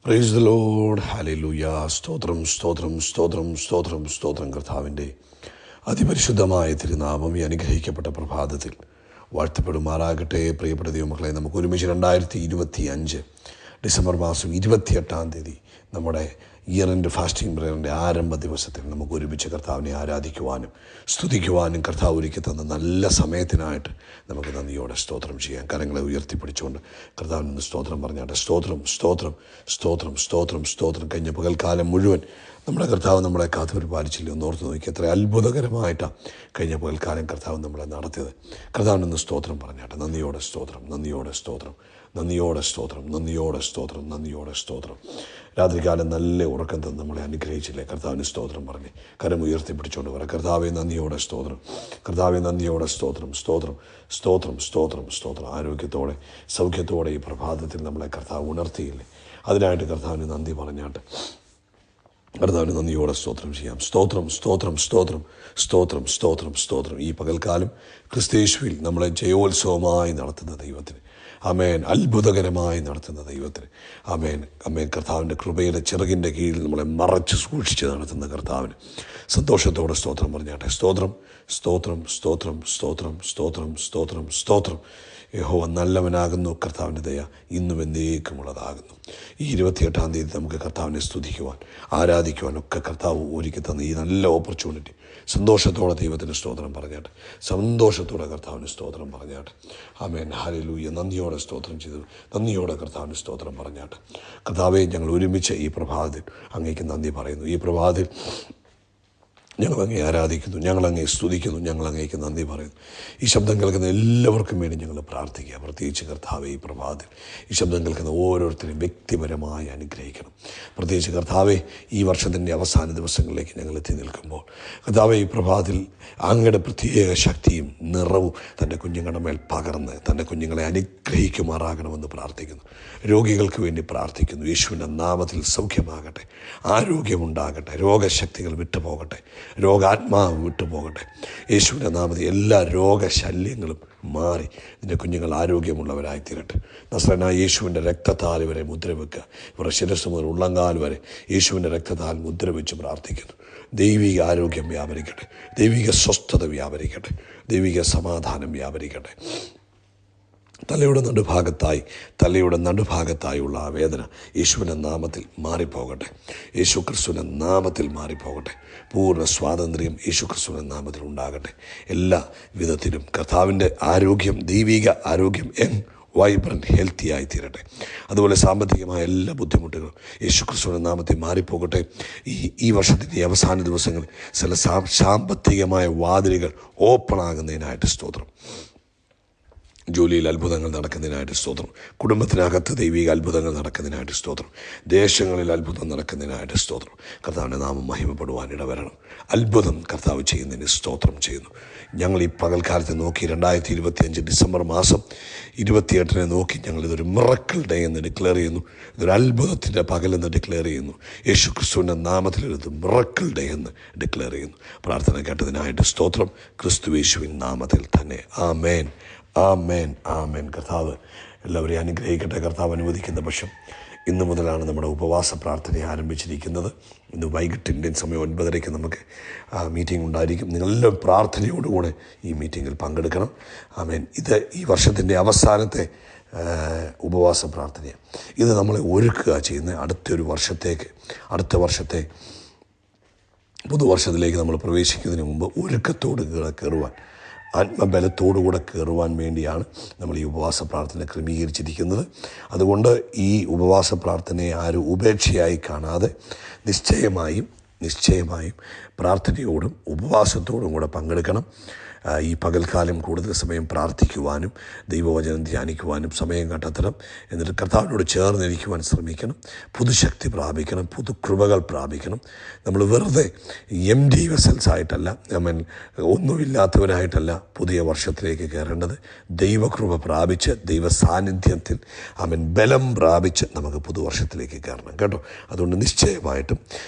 Praise the Lord. Hallelujah. സ്തോത്രം സ്തോത്രം സ്തോത്രം സ്തോത്രം സ്തോത്രം. കർത്താവിൻ്റെ അതിപരിശുദ്ധമായ തിരുനാമം ഈ അനുഗ്രഹിക്കപ്പെട്ട പ്രഭാതത്തിൽ വാഴ്ത്തപ്പെടുമാറാകട്ടെ. പ്രിയപ്പെട്ട ദൈവമക്കളെ, നമുക്ക് ഒരുമിച്ച് 2025 ഡിസംബർ മാസം 28 നമ്മുടെ ഇയർ എൻഡ് ഫാസ്റ്റിംഗ് പ്രയറിൻ്റെ ആരംഭ ദിവസത്തിൽ നമുക്ക് ഒരുമിച്ച് കർത്താവിനെ ആരാധിക്കുവാനും സ്തുതിക്കുവാനും കർത്താവ് ഒരുക്കി തന്ന നല്ല സമയത്തിനായിട്ട് നമുക്ക് നന്ദിയോടെ സ്തോത്രം ചെയ്യാം. കരങ്ങളെ ഉയർത്തിപ്പിടിച്ചുകൊണ്ട് കർത്താവിന് സ്തോത്രം പറഞ്ഞാട്ടെ. സ്തോത്രം സ്തോത്രം സ്തോത്രം സ്തോത്രം സ്തോത്രം. കഴിഞ്ഞ പകൽക്കാലം മുഴുവൻ നമ്മുടെ കർത്താവ് നമ്മളെ കാത്തുപരിപാലിച്ചില്ല. ഒന്ന് ഓർത്ത് നോക്കി, എത്ര അത്ഭുതകരമായിട്ടാണ് കഴിഞ്ഞ പകൽക്കാലം കർത്താവ് നമ്മളെ നടത്തിയത്. കർത്താവിനൊന്ന് സ്തോത്രം പറഞ്ഞാട്ടെ. നന്ദിയോടെ സ്തോത്രം, നന്ദിയോടെ സ്തോത്രം, നന്ദിയോടെ സ്തോത്രം, നന്ദിയോടെ സ്തോത്രം, നന്ദിയോടെ സ്തോത്രം. രാത്രികാലം നല്ല ഉറക്കം തന്ന് നമ്മളെ അനുഗ്രഹിച്ചില്ലേ? കർത്താവിന് സ്തോത്രം പറഞ്ഞ് കരം ഉയർത്തിപ്പിടിച്ചുകൊണ്ട് പറ, കർത്താവെ നന്ദിയോടെ സ്തോത്രം, കർത്താവെ നന്ദിയോടെ സ്തോത്രം, സ്തോത്രം സ്തോത്രം സ്തോത്രം സ്തോത്രം. ആരോഗ്യത്തോടെ സൗഖ്യത്തോടെ ഈ പ്രഭാതത്തിൽ നമ്മളെ കർത്താവ് ഉണർത്തിയില്ലേ? അതിനായിട്ട് കർത്താവിന് നന്ദി പറഞ്ഞാട്ട് കർത്താവിന് നന്ദിയോടെ സ്തോത്രം ചെയ്യാം. സ്തോത്രം സ്തോത്രം സ്തോത്രം സ്തോത്രം സ്തോത്രം സ്തോത്രം. ഈ പകൽക്കാലം ക്രിസ്തയേശുവിൽ നമ്മളെ ജയോത്സവമായി നടത്തുന്ന ദൈവത്തിന് ആമേൻ, അത്ഭുതകരമായി നടത്തുന്ന ദൈവത്തിന് ആമേൻ, ആമേൻ. കർത്താവിൻ്റെ കൃപയുടെ ചിറകിൻ്റെ കീഴിൽ നമ്മളെ മറച്ച് സൂക്ഷിച്ച് നടത്തുന്ന കർത്താവിന് സന്തോഷത്തോടെ സ്തോത്രം പറഞ്ഞാട്ടെ. സ്തോത്രം സ്തോത്രം സ്തോത്രം സ്തോത്രം സ്തോത്രം സ്തോത്രം സ്തോത്രം. യഹോവ നല്ലവനാകുന്നു, കർത്താവിൻ്റെ ദയ ഇന്നും എന്നേക്കുമുള്ളതാകുന്നു. ഈ 28 നമുക്ക് കർത്താവിനെ സ്തുതിക്കുവാൻ ആരാധിക്കുവാൻ ഒക്കെ കർത്താവ് ഒരുക്കി തന്ന ഈ നല്ല ഓപ്പർച്യൂണിറ്റി സന്തോഷത്തോടെ ദൈവത്തിന് സ്തോത്രം പറഞ്ഞാട്ടെ. സന്തോഷത്തോടെ കർത്താവിന് സ്തോത്രം പറഞ്ഞാട്ടെ. ആമേൻ, ഹല്ലേലൂയ. നന്ദിയോടെ സ്തോത്രം ചെയ്തു, നന്ദിയോടെ കർത്താവിന് സ്തോത്രം പറഞ്ഞാട്ടെ. കർത്താവെ, ഞങ്ങൾ ഒരുമിച്ച് ഈ പ്രഭാതത്തിൽ അങ്ങേക്ക് നന്ദി പറയുന്നു. ഈ പ്രഭാതത്തിൽ ഞങ്ങളങ്ങേ ആരാധിക്കുന്നു, ഞങ്ങളങ്ങേ സ്തുതിക്കുന്നു, ഞങ്ങളങ്ങേക്ക് നന്ദി പറയുന്നു. ഈ ശബ്ദം കേൾക്കുന്ന എല്ലാവർക്കും വേണ്ടി ഞങ്ങൾ പ്രാർത്ഥിക്കുക. പ്രത്യേകിച്ച് കർത്താവെ, ഈ പ്രഭാതത്തിൽ ഈ ശബ്ദം കേൾക്കുന്ന ഓരോരുത്തരെയും വ്യക്തിപരമായി അനുഗ്രഹിക്കണം. പ്രത്യേകിച്ച് കർത്താവെ, ഈ വർഷത്തിൻ്റെ അവസാന ദിവസങ്ങളിലേക്ക് ഞങ്ങൾ എത്തി നിൽക്കുമ്പോൾ കർത്താവെ, ഈ പ്രഭാതത്തിൽ അങ്ങയുടെ പ്രത്യേക ശക്തിയും നിറവും തൻ്റെ കുഞ്ഞുങ്ങളുടെ മേൽ പകർന്ന് തൻ്റെ കുഞ്ഞുങ്ങളെ അനുഗ്രഹിക്കുമാറാകണമെന്ന് പ്രാർത്ഥിക്കുന്നു. രോഗികൾക്ക് വേണ്ടി പ്രാർത്ഥിക്കുന്നു. യേശുവിൻ്റെ നാമത്തിൽ സൗഖ്യമാകട്ടെ, ആരോഗ്യമുണ്ടാകട്ടെ, രോഗശക്തികൾ വിട്ടുപോകട്ടെ, രോഗാത്മാവ് വിട്ടുപോകട്ടെ. യേശുവിൻ്റെ നാമത്തിൽ എല്ലാ രോഗശല്യങ്ങളും മാറി നിൻ്റെ കുഞ്ഞുങ്ങൾ ആരോഗ്യമുള്ളവരായിത്തീരട്ടെ. നസ്രനായ യേശുവിൻ്റെ രക്തത്താൽ ഇവരെ മുദ്രവെക്കുക. ഇവരുടെ ശിരസ് മുതൽ ഉള്ളങ്കാൽ വരെ യേശുവിൻ്റെ രക്തത്താൽ മുദ്രവെച്ച് പ്രാർത്ഥിക്കുന്നു. ദൈവിക ആരോഗ്യം വ്യാപരിക്കട്ടെ, ദൈവിക സ്വസ്ഥത വ്യാപരിക്കട്ടെ, ദൈവിക സമാധാനം വ്യാപരിക്കട്ടെ. തലയുടെ നടുഭാഗത്തായുള്ള ആ വേദന യേശുവിൻ്റെ നാമത്തിൽ മാറിപ്പോകട്ടെ, യേശു ക്രിസ്തുവിൻ്റെ നാമത്തിൽ മാറിപ്പോകട്ടെ. പൂർണ്ണ സ്വാതന്ത്ര്യം യേശു ക്രിസ്തുവിൻ്റെ നാമത്തിൽ ഉണ്ടാകട്ടെ. എല്ലാ വിധത്തിലും കർത്താവിൻ്റെ ആരോഗ്യം, ദൈവിക ആരോഗ്യം വൈബ്രൻറ്റ് ഹെൽത്തി ആയിത്തീരട്ടെ. അതുപോലെ സാമ്പത്തികമായ എല്ലാ ബുദ്ധിമുട്ടുകളും യേശു ക്രിസ്തുവിൻ്റെ നാമത്തിൽ മാറിപ്പോകട്ടെ. ഈ വർഷത്തിൻ്റെ അവസാന ദിവസങ്ങളിൽ ചില സാമ്പത്തികമായ വാതിലുകൾ ഓപ്പൺ ആകുന്നതിനായിട്ട് സ്തോത്രം. ജോലിയിൽ അത്ഭുതങ്ങൾ നടക്കുന്നതിനായിട്ട് സ്തോത്രം. കുടുംബത്തിനകത്ത് ദൈവിക അത്ഭുതങ്ങൾ നടക്കുന്നതിനായിട്ട് സ്തോത്രം. ദേശങ്ങളിൽ അത്ഭുതം നടക്കുന്നതിനായിട്ട് സ്തോത്രം. കർത്താവിൻ്റെ നാമം മഹിമപ്പെടുവാൻ ഇടവരണം. അത്ഭുതം കർത്താവ് ചെയ്യുന്നതിന് സ്തോത്രം ചെയ്യുന്നു. ഞങ്ങൾ ഈ പകൽക്കാലത്തെ നോക്കി 2025 ഡിസംബർ മാസം 28 നോക്കി ഞങ്ങളിതൊരു മിറക്കിൾ ഡേ എന്ന് ഡിക്ലെയർ ചെയ്യുന്നു. ഇതൊരു അത്ഭുതത്തിൻ്റെ പകലെന്ന് ഡിക്ലെയർ ചെയ്യുന്നു. യേശു ക്രിസ്തുവിൻ്റെ നാമത്തിലൊരു മിറക്കിൾ ഡേ എന്ന് ഡിക്ലെയർ ചെയ്യുന്നു. പ്രാർത്ഥന കേട്ടതിനായിട്ട് സ്തോത്രം. ക്രിസ്തു യേശുവിൻ നാമത്തിൽ തന്നെ ആമേൻ, ആമേൻ, ആമേൻ. കർത്താവ് എല്ലാവരെയും അനുഗ്രഹിക്കട്ടെ. കർത്താവ് അനുവദിക്കുന്ന പക്ഷം ഇന്നു മുതലാണ് നമ്മുടെ ഉപവാസ പ്രാർത്ഥന ആരംഭിച്ചിരിക്കുന്നത്. ഇന്ന് വൈകിട്ട് ഇന്ത്യൻ സമയം 9:30 നമുക്ക് മീറ്റിംഗ് ഉണ്ടായിരിക്കും. നിങ്ങളെല്ലാം പ്രാർത്ഥനയോടുകൂടെ ഈ മീറ്റിങ്ങിൽ പങ്കെടുക്കണം. ആമേൻ. ഇത് ഈ വർഷത്തിൻ്റെ അവസാനത്തെ ഉപവാസ പ്രാർത്ഥനയാണ്. ഇത് നമ്മളെ ഒരുക്കുക ചെയ്യുന്നത് അടുത്ത വർഷത്തെ പുതുവർഷത്തിലേക്ക് നമ്മൾ പ്രവേശിക്കുന്നതിന് മുമ്പ് ഒരുക്കത്തോട് കയറുവാൻ, ആത്മബലത്തോടുകൂടെ കയറുവാൻ വേണ്ടിയാണ് നമ്മൾ ഈ ഉപവാസ പ്രാർത്ഥന ക്രമീകരിച്ചിരിക്കുന്നത്. അതുകൊണ്ട് ഈ ഉപവാസ പ്രാർത്ഥനയെ ആരും ഉപേക്ഷയായി കാണാതെ നിശ്ചയമായും പ്രാർത്ഥനയോടും ഉപവാസത്തോടും കൂടെ പങ്കെടുക്കണം. ഈ പകൽക്കാലം കൂടുതൽ സമയം പ്രാർത്ഥിക്കുവാനും ദൈവവചനം ധ്യാനിക്കുവാനും സമയം കണ്ടെത്തണം. എന്നിട്ട് കർത്താവിനോട് ചേർന്നിരിക്കുവാൻ ശ്രമിക്കണം. പുതുശക്തി പ്രാപിക്കണം, പുതുകൃപകൾ പ്രാപിക്കണം. നമ്മൾ വെറുതെ empty vessels ആയിട്ടല്ല, ഒന്നുമില്ലാത്തവരായിട്ടല്ല പുതിയ വർഷത്തിലേക്ക് കയറേണ്ടത്. ദൈവകൃപ പ്രാപിച്ച് ദൈവ സാന്നിധ്യത്തിൽ ബലം പ്രാപിച്ച് നമുക്ക് പുതുവർഷത്തിലേക്ക് കയറണം കേട്ടോ. അതുകൊണ്ട് നിശ്ചയമായിട്ടും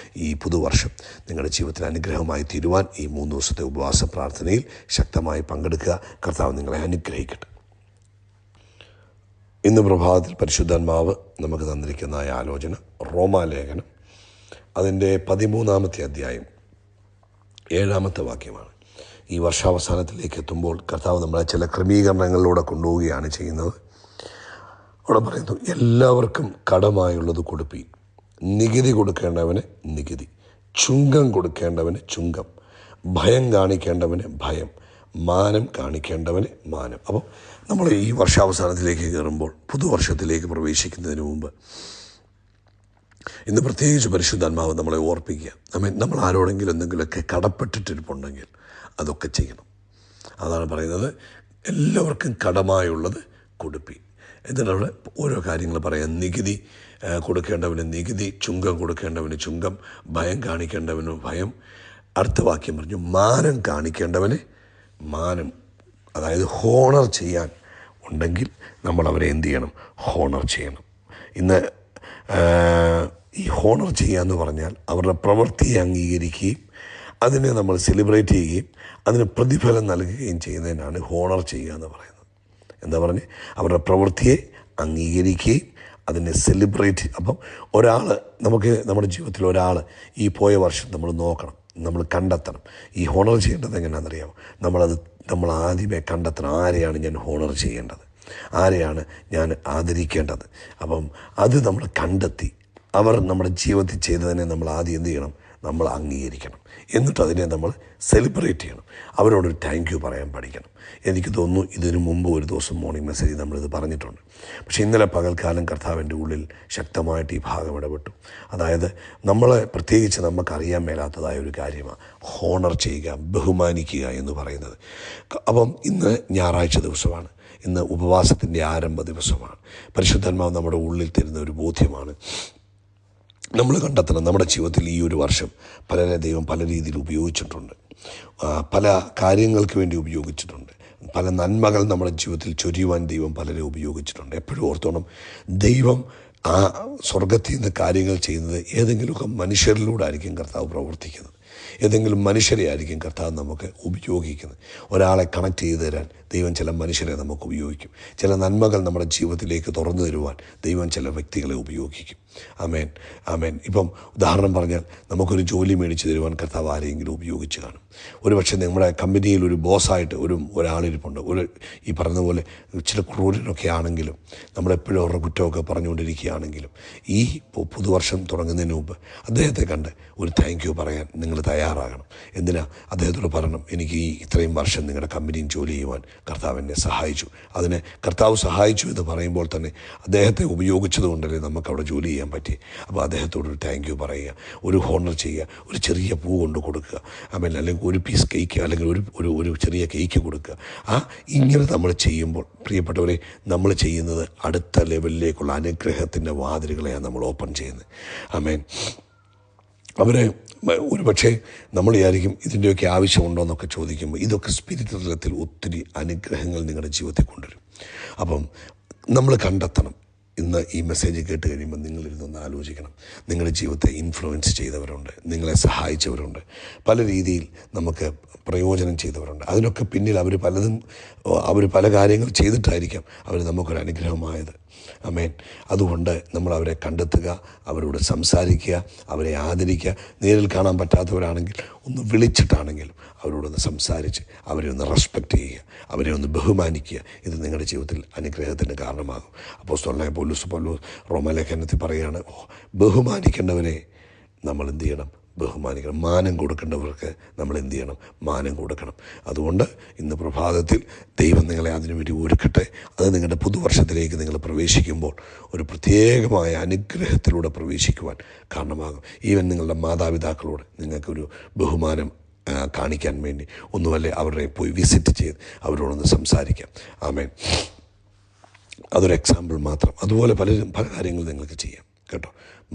ഈ പുതുവർഷം നിങ്ങളുടെ ജീവിതത്തിൽ അനുഗ്രഹമായി തീരുവാൻ ഈ 3 ദിവസത്തെ ഉപവാസ പ്രാർത്ഥനയിൽ ശക്തമായി പങ്കെടുക്കുക. കർത്താവ് നിങ്ങളെ അനുഗ്രഹിക്കട്ടെ. ഇന്ന് പ്രഭാതത്തിൽ പരിശുദ്ധാത്മാവ് നമുക്ക് തന്നിരിക്കുന്ന ആലോചന റോമാലേഖനം അതിൻ്റെ 13-ാമത്തെ അധ്യായം 7-ാമത്തെ വാക്യമാണ്. ഈ വർഷാവസാനത്തിലേക്ക് എത്തുമ്പോൾ കർത്താവ് നമ്മളെ ചില ക്രമീകരണങ്ങളിലൂടെ കൊണ്ടുപോവുകയാണ് ചെയ്യുന്നത്. അവിടെ പറയുന്നു, എല്ലാവർക്കും കടമായുള്ളത് കൊടുപ്പി, നികുതി കൊടുക്കേണ്ടവന് നികുതി, ചുങ്കം കൊടുക്കേണ്ടവന് ചുങ്കം, ഭയം കാണിക്കേണ്ടവന് ഭയം, മാനം കാണിക്കേണ്ടവന് മാനം. അപ്പോൾ നമ്മൾ ഈ വർഷാവസാനത്തിലേക്ക് കയറുമ്പോൾ, പുതുവർഷത്തിലേക്ക് പ്രവേശിക്കുന്നതിന് മുമ്പ് ഇന്ന് പ്രത്യേകിച്ച് പരിശുദ്ധാത്മാവ് നമ്മളെ ഓർപ്പിക്കുക, നമ്മൾ ആരോടെങ്കിലും എന്തെങ്കിലുമൊക്കെ കടപ്പെട്ടിട്ടിരിപ്പുണ്ടെങ്കിൽ അതൊക്കെ ചെയ്യണം. അതാണ് പറയുന്നത്, എല്ലാവർക്കും കടമായുള്ളത് കൊടുപ്പി. എന്നിട്ട് അവിടെ ഓരോ കാര്യങ്ങൾ പറയാം. നികുതി കൊടുക്കേണ്ടവന് നികുതി, ചുങ്കം കൊടുക്കേണ്ടവന് ചുങ്കം, ഭയം കാണിക്കേണ്ടവന് ഭയം. അടുത്ത വാക്യം പറഞ്ഞു, മാനം കാണിക്കേണ്ടവന് മാനം. അതായത് ഹോണർ ചെയ്യാൻ ഉണ്ടെങ്കിൽ നമ്മൾ അവരെ എന്ത് ചെയ്യണം? ഹോണർ ചെയ്യണം. ഇന്ന് ഈ ഹോണർ ചെയ്യുക എന്ന് പറഞ്ഞാൽ അവരുടെ പ്രവൃത്തിയെ അംഗീകരിക്കുകയും അതിനെ നമ്മൾ സെലിബ്രേറ്റ് ചെയ്യുകയും അതിന് പ്രതിഫലം നൽകുകയും ചെയ്യുന്നതിനാണ് ഹോണർ ചെയ്യുക എന്ന് പറയുന്നത്. എന്താ പറഞ്ഞ്? അവരുടെ പ്രവൃത്തിയെ അംഗീകരിക്കുകയും അതിനെ സെലിബ്രേറ്റ്. അപ്പം ഒരാൾ, നമുക്ക് നമ്മുടെ ജീവിതത്തിൽ ഒരാൾ ഈ പോയ വർഷം നമ്മൾ നോക്കണം, നമ്മൾ കണ്ടെത്തണം. ഈ ഹോണർ ചെയ്യേണ്ടത് എങ്ങനെയാണെന്നറിയാമോ? നമ്മൾ ആദ്യമേ കണ്ടെത്തണം, ആരെയാണ് ഞാൻ ഹോണർ ചെയ്യേണ്ടത്, ആരെയാണ് ഞാൻ ആദരിക്കേണ്ടത്. അപ്പം അത് നമ്മൾ കണ്ടെത്തി അവർ നമ്മുടെ ജീവിതത്തിൽ ചെയ്തതിനെ നമ്മൾ ആദ്യം എന്ത് ചെയ്യണം? നമ്മൾ അംഗീകരിക്കണം. എന്നിട്ട് അതിനെ നമ്മൾ സെലിബ്രേറ്റ് ചെയ്യണം. അവരോടൊരു താങ്ക് യു പറയാൻ പഠിക്കണം. എനിക്ക് തോന്നുന്നു ഇതിനു മുമ്പ് ഒരു ദിവസം മോർണിംഗ് മെസ്സേജ് നമ്മളിത് പറഞ്ഞിട്ടുണ്ട്. പക്ഷേ ഇന്നലെ പകൽക്കാലം കർത്താവിൻ്റെ ഉള്ളിൽ ശക്തമായിട്ട് ഈ ഭാഗം ഇടപെട്ടു. അതായത് നമ്മളെ പ്രത്യേകിച്ച് നമുക്കറിയാൻ മേലാത്തതായ ഒരു കാര്യമാണ് ഹോണർ ചെയ്യുക, ബഹുമാനിക്കുക എന്ന് പറയുന്നത്. അപ്പം ഇന്ന് ഞായറാഴ്ച ദിവസമാണ്, ഇന്ന് ഉപവാസത്തിൻ്റെ ആരംഭ ദിവസമാണ്. പരിശുദ്ധാത്മാവ് നമ്മുടെ ഉള്ളിൽ തരുന്ന ഒരു ബോധ്യമാണ്. നമ്മൾ കണ്ടെത്തണം, നമ്മുടെ ജീവിതത്തിൽ ഈ ഒരു വർഷം പലരെ ദൈവം പല രീതിയിൽ ഉപയോഗിച്ചിട്ടുണ്ട്, പല കാര്യങ്ങൾക്ക് വേണ്ടി ഉപയോഗിച്ചിട്ടുണ്ട്, പല നന്മകൾ നമ്മുടെ ജീവിതത്തിൽ ചൊരിയുവാൻ ദൈവം പലരെ ഉപയോഗിച്ചിട്ടുണ്ട്. എപ്പോഴും ഓർത്തോണം, ദൈവം ആ സ്വർഗത്തിൽ നിന്ന് കാര്യങ്ങൾ ചെയ്യുന്നത് ഏതെങ്കിലുമൊക്കെ മനുഷ്യരിലൂടെ ആയിരിക്കും കർത്താവ് പ്രവർത്തിക്കുന്നത്. ഏതെങ്കിലും മനുഷ്യരെ ആയിരിക്കും കർത്താവ് നമുക്ക് ഉപയോഗിക്കുന്നത്. ഒരാളെ കണക്ട് ചെയ്ത് തരാൻ ദൈവം ചില മനുഷ്യരെ നമുക്ക് ഉപയോഗിക്കും. ചില നന്മകൾ നമ്മുടെ ജീവിതത്തിലേക്ക് തുറന്നു തരുവാൻ ദൈവം ചില വ്യക്തികളെ ഉപയോഗിക്കും. ആമേൻ, ആമേൻ. ഇപ്പം ഉദാഹരണം പറഞ്ഞാൽ, നമുക്കൊരു ജോലി മേടിച്ച് തരുവാൻ കർത്താവ് ആരെങ്കിലും ഉപയോഗിച്ച് കാണും. ഒരു പക്ഷേ നമ്മുടെ കമ്പനിയിൽ ഒരു ബോസായിട്ട് ഒരാളിരിപ്പുണ്ട്. ഈ പറഞ്ഞതുപോലെ ഇച്ചിരി ക്രൂരനൊക്കെ ആണെങ്കിലും, നമ്മളെപ്പോഴും അവരുടെ കുറ്റമൊക്കെ പറഞ്ഞുകൊണ്ടിരിക്കുകയാണെങ്കിലും, ഈ പുതുവർഷം തുടങ്ങുന്നതിന് മുമ്പ് അദ്ദേഹത്തെ കണ്ട് ഒരു താങ്ക് യു പറയാൻ നിങ്ങൾ തയ്യാറാകണം. എന്തിനാ? അദ്ദേഹത്തോട് പറയണം, എനിക്ക് ഈ ഇത്രയും വർഷം നിങ്ങളുടെ കമ്പനിയിൽ ജോലി ചെയ്യുവാൻ കർത്താവ് എന്നെ സഹായിച്ചു. അതിന് കർത്താവ് സഹായിച്ചു എന്ന് പറയുമ്പോൾ തന്നെ അദ്ദേഹത്തെ ഉപയോഗിച്ചത് കൊണ്ടല്ലേ നമുക്ക് അവിടെ ജോലി ചെയ്യാൻ പറ്റി. അപ്പോൾ അദ്ദേഹത്തോടൊരു താങ്ക് യു പറയുക, ഒരു ഹോണർ ചെയ്യുക, ഒരു ചെറിയ പൂ കൊണ്ട് കൊടുക്കുക, അല്ലെങ്കിൽ ഒരു പീസ് കേക്ക്, അല്ലെങ്കിൽ ഒരു ചെറിയ കേക്ക് കൊടുക്കുക. ഇങ്ങനെ നമ്മൾ ചെയ്യുമ്പോൾ പ്രിയപ്പെട്ടവരെ, നമ്മൾ ചെയ്യുന്നത് അടുത്ത ലെവലിലേക്കുള്ള അനുഗ്രഹത്തിൻ്റെ വാതിലുകളെയാണ് നമ്മൾ ഓപ്പൺ ചെയ്യുന്നത്. ആമേൻ. അവരെ ഒരു പക്ഷേ നമ്മൾ വിചാരിക്കും ഇതിൻ്റെയൊക്കെ ആവശ്യമുണ്ടോ എന്നൊക്കെ ചോദിക്കുമ്പോൾ, ഇതൊക്കെ സ്പിരിച്വൽ തലത്തിൽ ഒത്തിരി അനുഗ്രഹങ്ങൾ നിങ്ങളുടെ ജീവിതത്തിൽ കൊണ്ടുവരും. അപ്പം നമ്മൾ കണ്ടെത്തണം. ഇന്ന് ഈ മെസ്സേജ് കേട്ട് കഴിയുമ്പോൾ നിങ്ങളിരുന്നൊന്ന് ആലോചിക്കണം. നിങ്ങളുടെ ജീവിതത്തെ ഇൻഫ്ലുവൻസ് ചെയ്തവരുണ്ട്, നിങ്ങളെ സഹായിച്ചവരുണ്ട്, പല രീതിയിൽ നമുക്ക് പ്രയോജനം ചെയ്തവരുണ്ട്. അതിനൊക്കെ പിന്നിൽ അവർ പല കാര്യങ്ങൾ ചെയ്തിട്ടായിരിക്കാം അവർ നമുക്കൊരു അനുഗ്രഹമായത്. ആമേൻ. അതുകൊണ്ട് നമ്മൾ അവരെ കണ്ടെത്തുക, അവരോട് സംസാരിക്കുക, അവരെ ആദരിക്കുക. നേരിൽ കാണാൻ പറ്റാത്തവരാണെങ്കിൽ ഒന്ന് വിളിച്ചിട്ടാണെങ്കിലും അവരോടൊന്ന് സംസാരിച്ച് അവരെ ഒന്ന് റെസ്പെക്റ്റ് ചെയ്യുക, അവരെ ഒന്ന് ബഹുമാനിക്കുക. ഇത് നിങ്ങളുടെ ജീവിതത്തിൽ അനുഗ്രഹത്തിന് കാരണമാകും. അപ്പോസ്തലനായ പൗലോസ് റോമാലേഖനത്തിൽ പറയുകയാണ്, ബഹുമാനിക്കേണ്ടവരെ നമ്മൾ എന്ത് ചെയ്യണം? ബഹുമാനിക്കണം. മാനം കൊടുക്കേണ്ടവർക്ക് നമ്മൾ എന്ത് ചെയ്യണം? മാനം കൊടുക്കണം. അതുകൊണ്ട് ഇന്ന് പ്രഭാതത്തിൽ ദൈവം നിങ്ങളെ അതിനുവേണ്ടി ഒരുക്കട്ടെ. അത് നിങ്ങളുടെ പുതുവർഷത്തിലേക്ക് നിങ്ങൾ പ്രവേശിക്കുമ്പോൾ ഒരു പ്രത്യേകമായ അനുഗ്രഹത്തിലൂടെ പ്രവേശിക്കുവാൻ കാരണമാകും. ഈവൻ നിങ്ങളുടെ മാതാപിതാക്കളോട് നിങ്ങൾക്കൊരു ബഹുമാനം കാണിക്കാൻ വേണ്ടി ഒന്നുമല്ലേ അവരെ പോയി വിസിറ്റ് ചെയ്ത് അവരോടൊന്ന് സംസാരിക്കാം. ആമേൻ. അതൊരു എക്സാമ്പിൾ മാത്രം. അതുപോലെ പല കാര്യങ്ങളും നിങ്ങൾക്ക് ചെയ്യാം കേട്ടോ.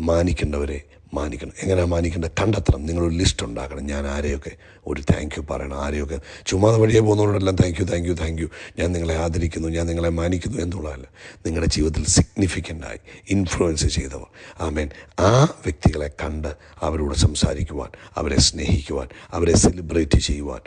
മാനിക്കേണ്ടവരെ മാനിക്കണം. എങ്ങനെയാണ് മാനിക്കേണ്ടത്? കണ്ടെത്തണം. നിങ്ങളൊരു ലിസ്റ്റ് ഉണ്ടാക്കണം. ഞാൻ ആരെയൊക്കെ ഒരു താങ്ക് യു പറയണം, ആരെയൊക്കെ ചുമ്മാതെ വഴിയെ പോകുന്നവരോടെല്ലാം താങ്ക് യു, ഞാൻ നിങ്ങളെ ആദരിക്കുന്നു, ഞാൻ നിങ്ങളെ മാനിക്കുന്നു എന്നുള്ളതല്ല. നിങ്ങളുടെ ജീവിതത്തിൽ സിഗ്നിഫിക്കൻ്റായി ഇൻഫ്ലുവൻസ് ചെയ്തവർ, ആമേൻ, ആ വ്യക്തികളെ കണ്ട് അവരോട് സംസാരിക്കുവാൻ, അവരെ സ്നേഹിക്കുവാൻ, അവരെ സെലിബ്രേറ്റ് ചെയ്യുവാൻ,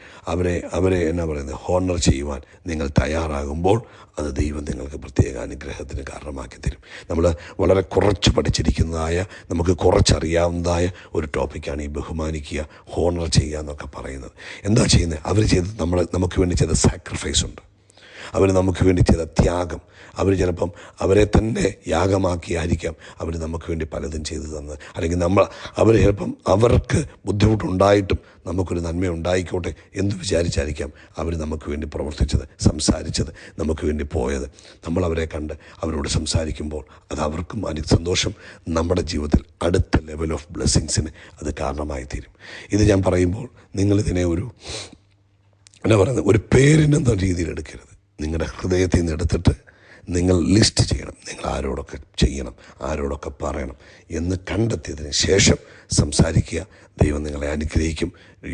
അവരെ എന്നാ പറയുന്നത്, ഹോണർ ചെയ്യുവാൻ നിങ്ങൾ തയ്യാറാകുമ്പോൾ അത് ദൈവം നിങ്ങൾക്ക് പ്രത്യേക അനുഗ്രഹത്തിന് കാരണമാക്കി തരും. നമ്മൾ വളരെ കുറച്ച് പഠിച്ചിരിക്കുന്നതായ, നമുക്ക് കുറച്ചറിയാവുന്നതായ ഒരു ടോപ്പിക്കാണ് ഈ ബഹുമാനിക്കുക, ഹോണർ ചെയ്യുക എന്നൊക്കെ പറയുന്നത്. എന്താ ചെയ്യുന്നത്? അവർ ചെയ്ത് നമുക്ക് വേണ്ടി ചെയ്ത സാക്രിഫൈസ് ഉണ്ട്, അവർ നമുക്ക് വേണ്ടി ചെയ്ത ത്യാഗം, അവർ ചിലപ്പം അവരെ തന്നെ യാഗമാക്കിയായിരിക്കാം അവർ നമുക്ക് വേണ്ടി പലതും ചെയ്തു തന്നത്. അല്ലെങ്കിൽ അവർ ചിലപ്പം അവർക്ക് ബുദ്ധിമുട്ടുണ്ടായിട്ടും നമുക്കൊരു നന്മ ഉണ്ടായിക്കോട്ടെ എന്ന് വിചാരിച്ചായിരിക്കാം അവർ നമുക്ക് വേണ്ടി പ്രവർത്തിച്ചത്, സംസാരിച്ചത്, നമുക്ക് വേണ്ടി പോയത്. നമ്മളവരെ കണ്ട് അവരോട് സംസാരിക്കുമ്പോൾ അത് അവർക്കും സന്തോഷം, നമ്മുടെ ജീവിതത്തിൽ അടുത്ത ലെവൽ ഓഫ് ബ്ലെസ്സിങ്സിന് അത് കാരണമായി തീരും. ഇത് ഞാൻ പറയുമ്പോൾ നിങ്ങളിതിനെ ഒരു പേരിനെന്ന രീതിയിൽ എടുക്കരുത്. നിങ്ങളുടെ ഹൃദയത്തിൽ നിന്ന് എടുത്തിട്ട് നിങ്ങൾ ലിസ്റ്റ് ചെയ്യണം. നിങ്ങൾ ആരോടൊക്കെ ചെയ്യണം, ആരോടൊക്കെ പറയണം എന്ന് കണ്ടെത്തിയതിന് ശേഷം സംസാരിക്കുക. ദൈവം നിങ്ങളെ അനുഗ്രഹിക്കും.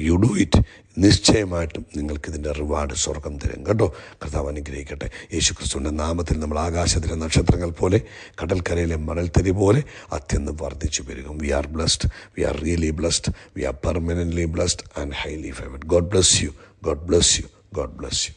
You do it. നിശ്ചയമായിട്ടും നിങ്ങൾക്കിതിൻ്റെ റിവാർഡ് സ്വർഗം തരും കേട്ടോ. കർത്താവ് അനുഗ്രഹിക്കട്ടെ. യേശുക്രിസ്തുവിൻ്റെ നാമത്തിൽ നമ്മൾ ആകാശത്തിലെ നക്ഷത്രങ്ങൾ പോലെ, കടൽക്കരയിലെ മണൽത്തരി പോലെ അത്യന്തം വർദ്ധിച്ചു പെരുകും. We are blessed, we are really blessed, we are permanently blessed and highly favoured. God bless you, God bless you, God bless U.